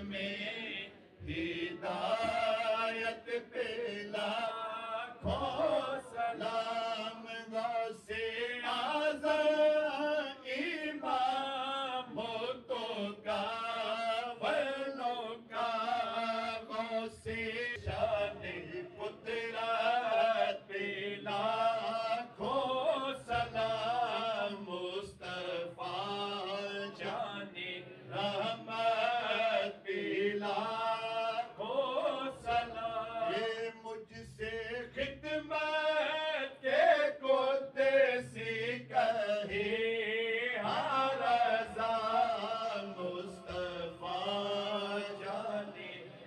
میں ہدایت پہ لاکھوں سلام غوث اعظم امام تو کاولوں کا غوث شان قدرت پہ لاکھوں سلام مصطفیٰ جان رحمت پہ لاکھوں سلام یہ مجھ سے خدمت کے قدسی کہے ہر رضا مصطفیٰ جان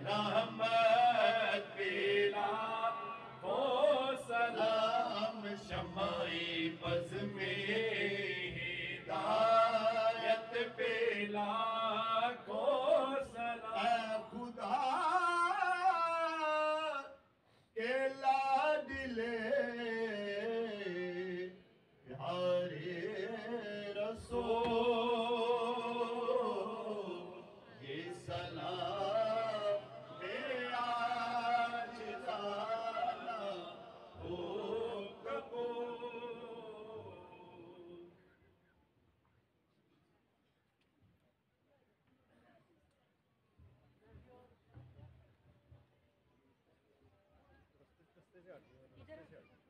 رحمت پہ لاکھوں سلام شمع بز میں ہدایت پہ لاکھوں سلام خدا کے لاڈلے پیارے رسول یہ سلام میرے آج جانا ہو قبول ادھر